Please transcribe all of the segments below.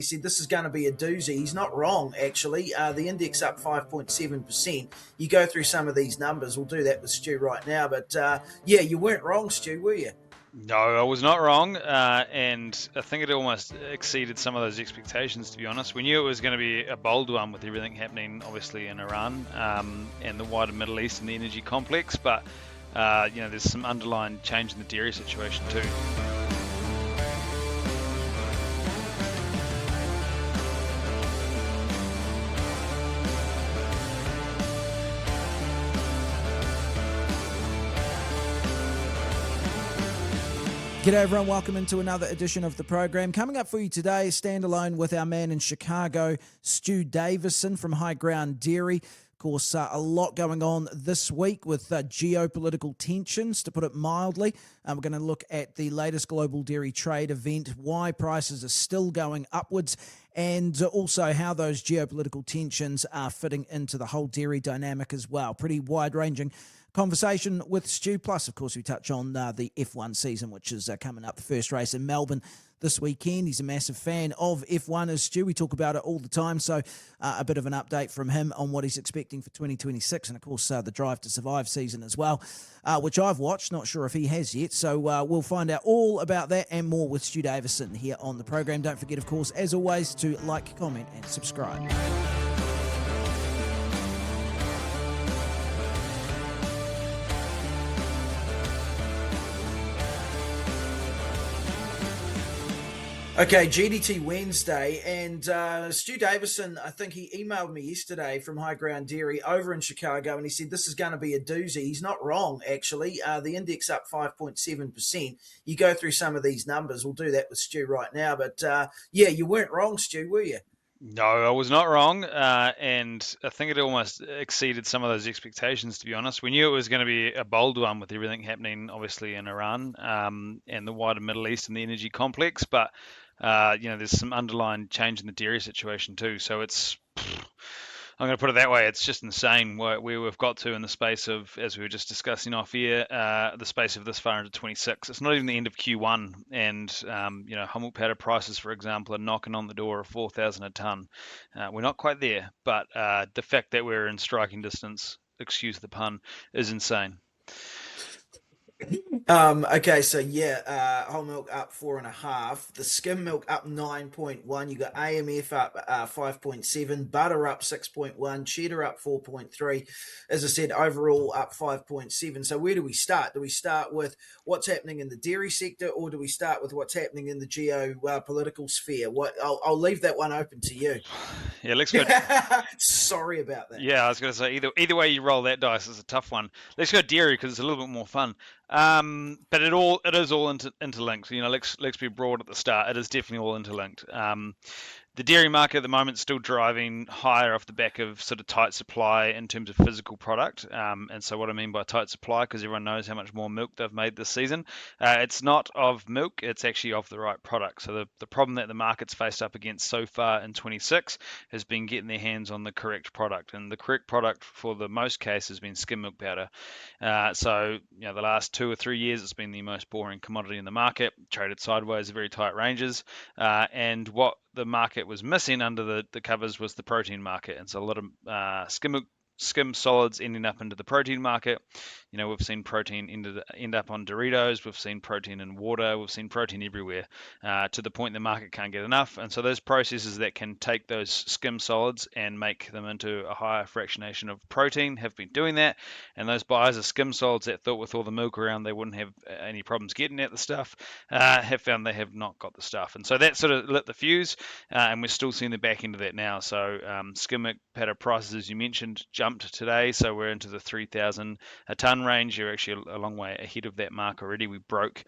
He said this is going to be a doozy. He's not wrong, actually. The index up 5.7%. You go through some of these numbers. We'll do that with Stu right now. But yeah, you weren't wrong, Stu, were you? No, I was not wrong, and I think it almost exceeded some of those expectations, to be honest. We knew it was going to be a bold one with everything happening, obviously, in Iran and the wider Middle East and the energy complex, but there's some underlying change in the dairy situation too. G'day everyone, welcome into another edition of the program. Coming up for you today, standalone with our man in Chicago, Stu Davison from HighGround Dairy. Of course, a lot going on this week with geopolitical tensions, to put it mildly. We're going to look at the latest global dairy trade event, why prices are still going upwards, and also how those geopolitical tensions are fitting into the whole dairy dynamic as well. Pretty wide-ranging conversation with Stu. Plus, of course, we touch on the F1 season, which is coming up, the first race in Melbourne this weekend. He's a massive fan of F1 as Stu. We talk about it all the time, so a bit of an update from him on what he's expecting for 2026, and of course the Drive to Survive season as well, which I've watched, not sure if he has yet. So we'll find out all about that and more with Stu Davison here on the program. Don't forget, of course, as always, to like, comment and subscribe. Okay, GDT Wednesday, and Stu Davison, I think he emailed me yesterday from HighGround Dairy over in Chicago, and he said this is going to be a doozy. He's not wrong, actually. The index up 5.7%. You go through some of these numbers. We'll do that with Stu right now. But yeah, you weren't wrong, Stu, were you? No, I was not wrong, and I think it almost exceeded some of those expectations, to be honest. We knew it was going to be a bold one with everything happening, obviously, in Iran and the wider Middle East and the energy complex, but there's some underlying change in the dairy situation too. So I'm going to put it that way. It's just insane where we've got to in the space of, as we were just discussing off here, the space of this far into 26. It's not even the end of Q1, and whole milk powder prices, for example, are knocking on the door of 4,000 a ton. We're not quite there, but the fact that we're in striking distance, excuse the pun, is insane. Okay, so yeah, whole milk up 4.5, the skim milk up 9.1. You got AMF up 5.7, butter up 6.1, cheddar up 4.3. As I said, overall up 5.7. So where do we start? Do we start with what's happening in the dairy sector, or do we start with what's happening in the geopolitical sphere? I'll leave that one open to you. Yeah, let's go. Sorry about that. Yeah, I was going to say either way you roll that dice is a tough one. Let's go dairy because it's a little bit more fun. But it is all interlinked. Let's be broad at the start. It is definitely all interlinked. The dairy market at the moment is still driving higher off the back of sort of tight supply in terms of physical product. And so what I mean by tight supply, because everyone knows how much more milk they've made this season, it's not of milk, it's actually of the right product. So the problem that the market's faced up against so far in 26 has been getting their hands on the correct product. And the correct product for the most case has been skim milk powder. The last 2 or 3 years, it's been the most boring commodity in the market, traded sideways at very tight ranges. And what the market was missing under the covers was the protein market, and so a lot of skim solids ending up into the protein market. We've seen protein end up on Doritos, we've seen protein in water, we've seen protein everywhere, to the point the market can't get enough. And so those processes that can take those skim solids and make them into a higher fractionation of protein have been doing that. And those buyers of skim solids that thought with all the milk around they wouldn't have any problems getting at the stuff, have found they have not got the stuff. And so that sort of lit the fuse, and we're still seeing the back end of that now. So skim milk powder prices, as you mentioned, jumped today, so we're into the 3,000 a ton range. You're actually a long way ahead of that mark already. We broke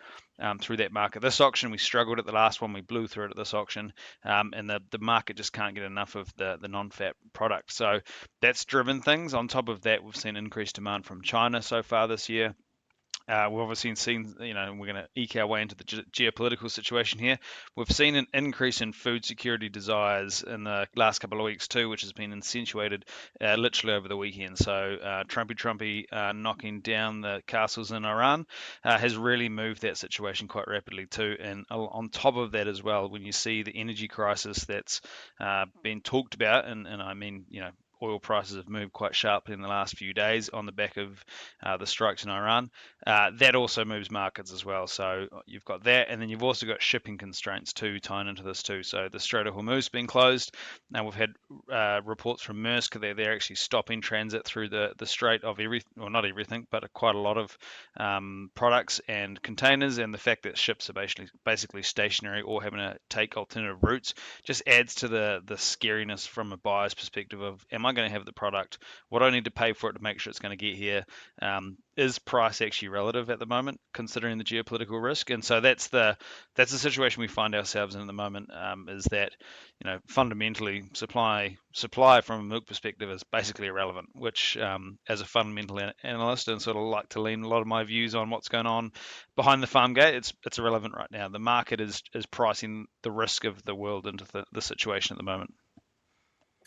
through that mark at this auction. We struggled at the last one. We blew through it at this auction, and the market just can't get enough of the non-fat product. So that's driven things. On top of that, we've seen increased demand from China so far this year. We've obviously seen, we're going to eke our way into the geopolitical situation here. We've seen an increase in food security desires in the last couple of weeks too, which has been accentuated literally over the weekend. So Trumpy knocking down the castles in Iran has really moved that situation quite rapidly too. And on top of that as well, when you see the energy crisis that's been talked about, and I mean, oil prices have moved quite sharply in the last few days on the back of the strikes in Iran. That also moves markets as well. So you've got that, and then you've also got shipping constraints too, tying into this too. So the Strait of Hormuz being closed. Now we've had reports from Maersk that they're actually stopping transit through the Strait of not everything, but quite a lot of products and containers. And the fact that ships are basically stationary or having to take alternative routes just adds to the scariness from a buyer's perspective of, am I going to have the product? What do I need to pay for it to make sure it's going to get here? Is price actually relative at the moment, considering the geopolitical risk? And so that's the situation we find ourselves in at the moment. Is that fundamentally supply from a milk perspective is basically irrelevant. Which, as a fundamental analyst, and sort of like to lean a lot of my views on what's going on behind the farm gate, it's irrelevant right now. The market is pricing the risk of the world into the situation at the moment.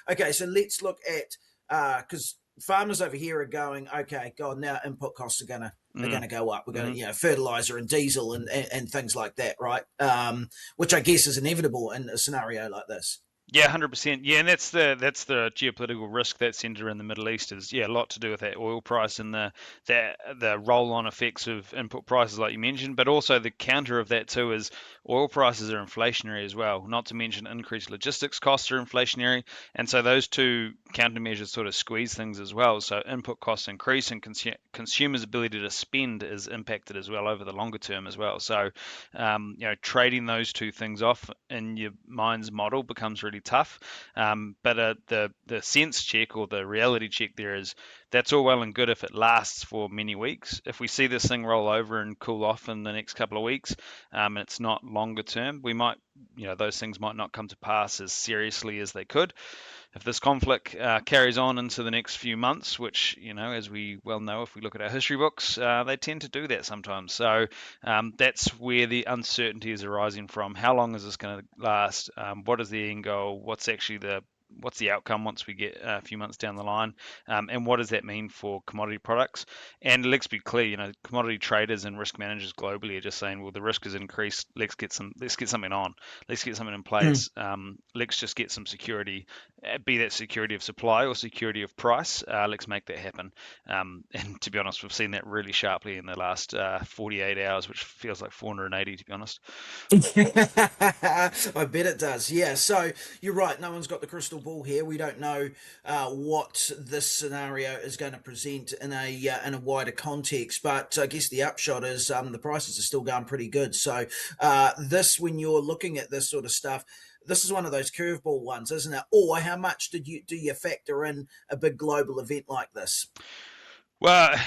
Okay, so let's look at because farmers over here are going, okay, God, now input costs are gonna go up. We're gonna, fertilizer and diesel and things like that, right? Which I guess is inevitable in a scenario like this. Yeah, 100%. Yeah, and that's the geopolitical risk that's centered in the Middle East is a lot to do with that oil price and the roll-on effects of input prices, like you mentioned, but also the counter of that too is oil prices are inflationary as well. Not to mention increased logistics costs are inflationary, and so those two countermeasures sort of squeeze things as well. So input costs increase, and consumers' ability to spend is impacted as well over the longer term as well. So, trading those two things off in your mind's model becomes really tough. But the sense check or the reality check there is that's all well and good if it lasts for many weeks. If we see this thing roll over and cool off in the next couple of weeks, and it's not longer term, we might, those things might not come to pass as seriously as they could. If this conflict carries on into the next few months, which, as we well know, if we look at our history books, they tend to do that sometimes. So that's where the uncertainty is arising from. How long is this going to last? What is the end goal? What's the outcome once we get a few months down the line, and what does that mean for commodity products? And let's be clear, commodity traders and risk managers globally are just saying, well, the risk has increased. Let's get something on. Let's get something in place. Let's just get some security, be that security of supply or security of price. Let's make that happen. And to be honest, we've seen that really sharply in the last 48 hours, which feels like 480, to be honest. I bet it does. Yeah. So you're right. No one's got the crystal ball here. We don't know what this scenario is going to present in a wider context. But I guess the upshot is the prices are still going pretty good. So when you're looking at this sort of stuff, this is one of those curveball ones, isn't it? Or how much do you factor in a big global event like this? Well,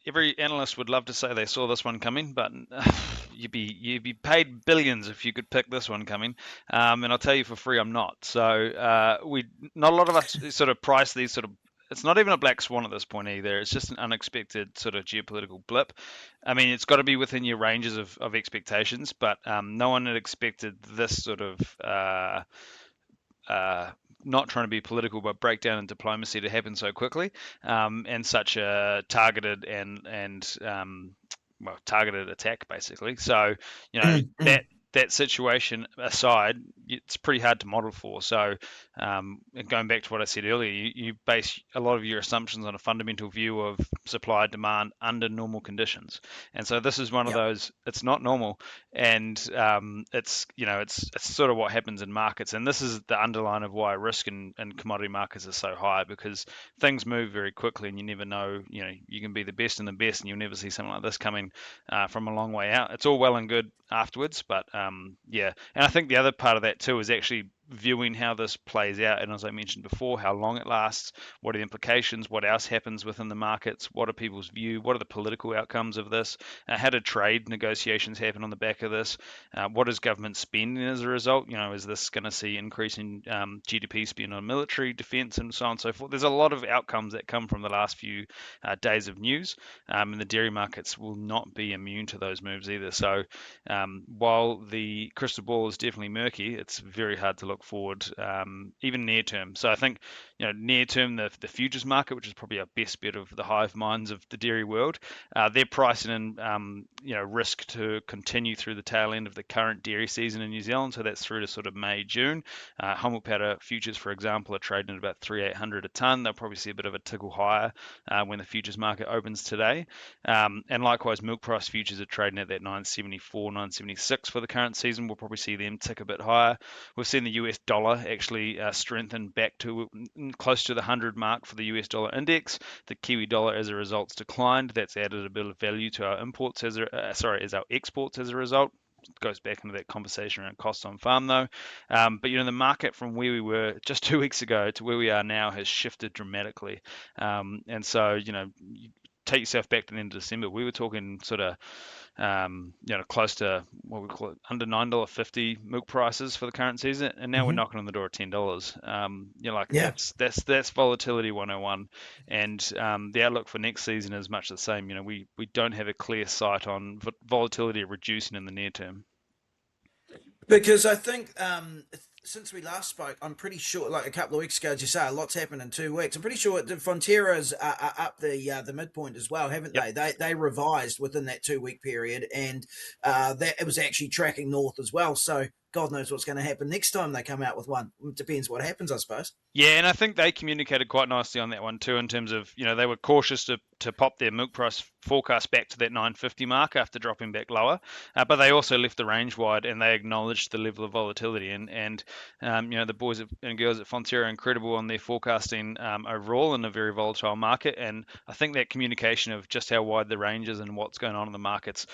every analyst would love to say they saw this one coming, but you'd be paid billions if you could pick this one coming. And I'll tell you for free, I'm not. So not a lot of us sort of price these sort of. It's not even a black swan at this point either. It's just an unexpected sort of geopolitical blip. I mean, it's got to be within your ranges of expectations, but no one had expected this sort of. Not trying to be political, but breakdown in diplomacy to happen so quickly, and such a targeted targeted attack, basically. So, that situation aside, it's pretty hard to model for. So, going back to what I said earlier, you base a lot of your assumptions on a fundamental view of supply demand under normal conditions, and so this is one of those. It's not normal, and it's sort of what happens in markets, and this is the underline of why risk in commodity markets is so high, because things move very quickly, and you never know. You can be the best in the best, and you'll never see something like this coming from a long way out. It's all well and good afterwards, but and I think the other part of that too is actually viewing how this plays out, and as I mentioned before, how long it lasts, what are the implications, what else happens within the markets, what are people's view, what are the political outcomes of this, how do trade negotiations happen on the back of this, what is government spending as a result, is this going to see increasing GDP spend on military, defence, and so on and so forth. There's a lot of outcomes that come from the last few days of news, and the dairy markets will not be immune to those moves either. So while the crystal ball is definitely murky, it's very hard to look forward, even near term. So I think, near term, the futures market, which is probably our best bet of the hive minds of the dairy world, they're pricing in, risk to continue through the tail end of the current dairy season in New Zealand. So that's through to sort of May, June. Whole milk powder futures, for example, are trading at about 3,800 a tonne. They'll probably see a bit of a tickle higher when the futures market opens today. And likewise, milk price futures are trading at that 974, 976 for the current season. We'll probably see them tick a bit higher. We've seen the US dollar actually strengthen back to close to the 100 mark for the US dollar index. The Kiwi dollar, as a result, declined. That's added a bit of value to our imports as our exports as a result. It goes back into that conversation around costs on farm, though. But the market from where we were just 2 weeks ago to where we are now has shifted dramatically. And so, you take yourself back to the end of December, we were talking sort of close to what we call it, under $9.50 milk prices for the current season, and now we're knocking on the door at $10. That's volatility 101, and the outlook for next season is much the same. We don't have a clear sight on volatility reducing in the near term. Because I think since we last spoke, I'm pretty sure, like a couple of weeks ago, as you say, a lot's happened in 2 weeks. I'm pretty sure Fonterra's up the midpoint as well, haven't they? They revised within that 2 week period, and that it was actually tracking north as well. So God knows what's going to happen next time they come out with one. It depends what happens, I suppose. Yeah, and I think they communicated quite nicely on that one too, in terms of, they were cautious to pop their milk price forecast back to that 950 mark after dropping back lower, but they also left the range wide, and they acknowledged the level of volatility. And the boys and girls at Fonterra are incredible on their forecasting overall in a very volatile market. And I think that communication of just how wide the range is and what's going on in the markets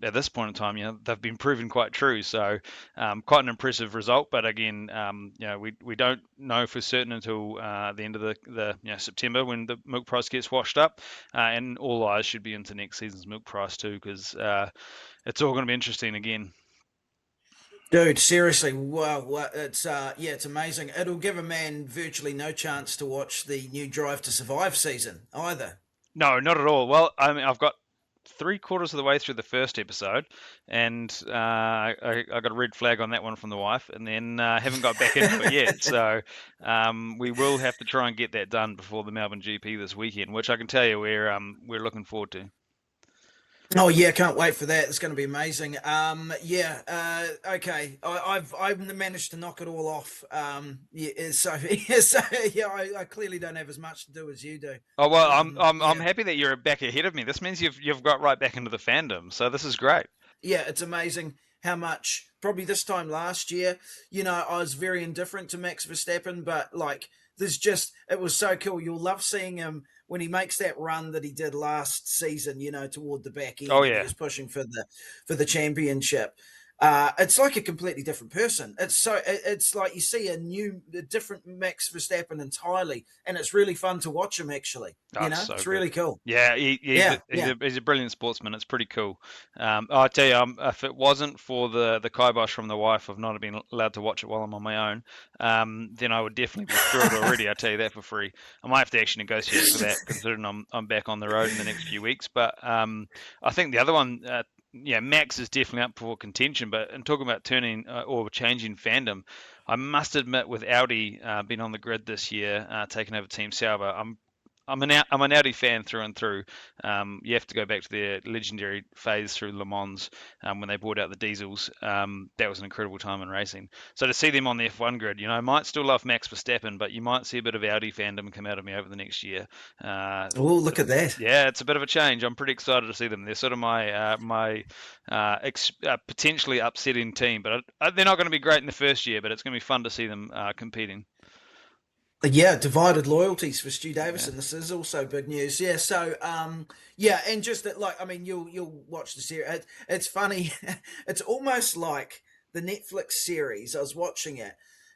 at this point in time, they've been proven quite true. So quite an impressive result. But again, we don't know for certain until the end of the September, when the milk price gets washed up, and all eyes should be into next season's milk price too, because it's all going to be interesting again. Dude, seriously, wow, it's it's amazing. It'll give a man virtually no chance to watch the new Drive to Survive season either. No, not at all. Well, I mean, I've got 3/4 of the way through the first episode, and I got a red flag on that one from the wife, and then haven't got back into it yet. So we will have to try and get that done before the Melbourne GP this weekend, which I can tell you we're looking forward to. Oh yeah, can't wait for that. It's going to be amazing. Okay. I've managed to knock it all off. I clearly don't have as much to do as you do. Oh well, I'm happy that you're back ahead of me. This means you've got right back into the fandom. So this is great. Yeah, it's amazing how much. Probably this time last year, I was very indifferent to Max Verstappen, but it was so cool. You'll love seeing him when he makes that run that he did last season, toward the back end. Oh yeah, he was pushing for the championship. It's like a completely different person. It's like you see a different Max Verstappen entirely, and it's really fun to watch him. Actually, it's really cool. Yeah, he's a brilliant sportsman. It's pretty cool. I tell you, if it wasn't for the kibosh from the wife of not being allowed to watch it while I'm on my own, then I would definitely be thrilled already. I tell you that for free. I might have to actually negotiate for that, considering I'm back on the road in the next few weeks. But I think the other one. Max is definitely up for contention, but in talking about turning or changing fandom, I must admit, with Audi being on the grid this year, taking over Team Sauber, I'm an Audi fan through and through. You have to go back to their legendary phase through Le Mans when they brought out the diesels. That was an incredible time in racing. So to see them on the F1 grid, I might still love Max Verstappen, but you might see a bit of Audi fandom come out of me over the next year. Look at that! Yeah, it's a bit of a change. I'm pretty excited to see them. They're sort of my potentially upsetting team, but they're not going to be great in the first year. But it's going to be fun to see them competing. Yeah, divided loyalties for Stu Davison. Yeah. This is also big news. Yeah, so and just that, you'll watch the series. It's funny. It's almost like the Netflix series. I was watching it,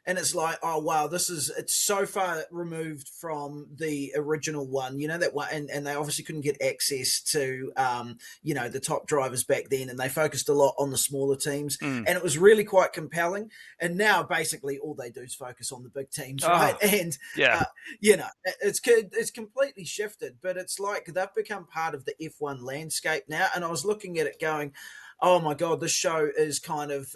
and it's like, oh wow, it's so far removed from the original one, that one, and they obviously couldn't get access to the top drivers back then, and they focused a lot on the smaller teams, and it was really quite compelling. And now basically all they do is focus on the big teams, right? And yeah. It's completely shifted, but it's like they've become part of the F1 landscape now. And I was looking at it going, oh my God, this show is kind of,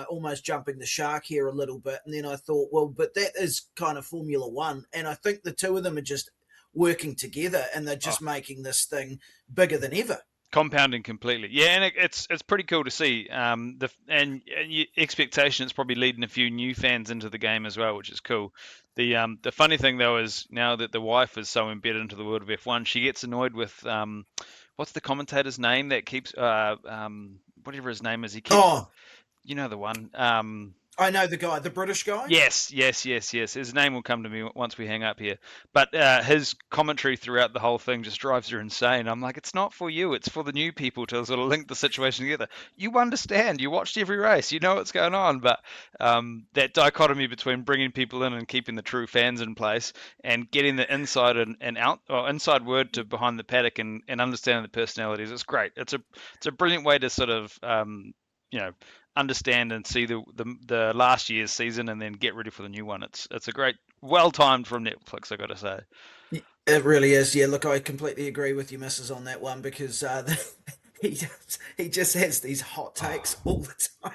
almost jumping the shark here a little bit. And then I thought, well, but that is kind of Formula One. And I think the two of them are just working together, and they're just making this thing bigger than ever. Compounding completely, yeah, and it's pretty cool to see. Expectation is probably leading a few new fans into the game as well, which is cool. The funny thing though is now that the wife is so embedded into the world of F1, she gets annoyed with what's the commentator's name that keeps whatever his name is. He keeps, you know the one. I know the guy, the British guy. Yes. His name will come to me once we hang up here. But his commentary throughout the whole thing just drives her insane. I'm like, it's not for you. It's for the new people to sort of link the situation together. You understand. You watched every race. You know what's going on. But that dichotomy between bringing people in and keeping the true fans in place and getting the inside and out, or inside word to behind the paddock and understanding the personalities, it's great. It's a brilliant way to sort of understand and see the last year's season and then get ready for the new one. It's a great, well timed from Netflix, I got to say. It really is. Yeah, look, I completely agree with you, Mrs. on that one, because he just has these hot takes all the time.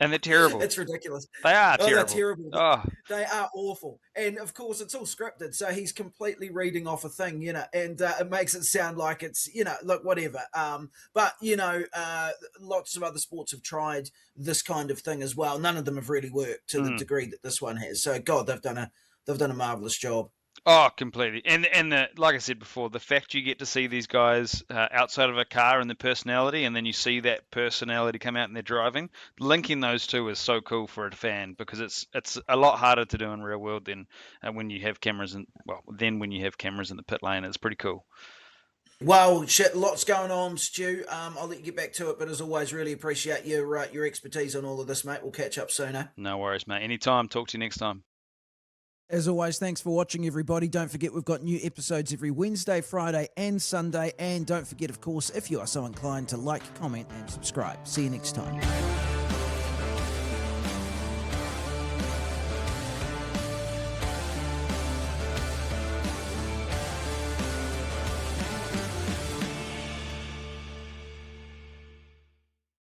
And they're terrible. It's ridiculous. They are terrible. They're terrible. They are awful. And of course, it's all scripted. So he's completely reading off a thing, and it makes it sound like it's, look, whatever. But lots of other sports have tried this kind of thing as well. None of them have really worked to the degree that this one has. So, God, they've done a marvelous job. Oh, completely. And like I said before, the fact you get to see these guys outside of a car and the personality, and then you see that personality come out in their driving, linking those two is so cool for a fan, because it's a lot harder to do in real world than when you have cameras when you have cameras in the pit lane. It's pretty cool. Well, shit, lots going on, Stu. I'll let you get back to it, but as always, really appreciate your expertise on all of this, mate. We'll catch up soon, eh? No worries, mate. Anytime. Talk to you next time. As always, thanks for watching, everybody. Don't forget, we've got new episodes every Wednesday, Friday, and Sunday. And don't forget, of course, if you are so inclined, to like, comment, and subscribe. See you next time.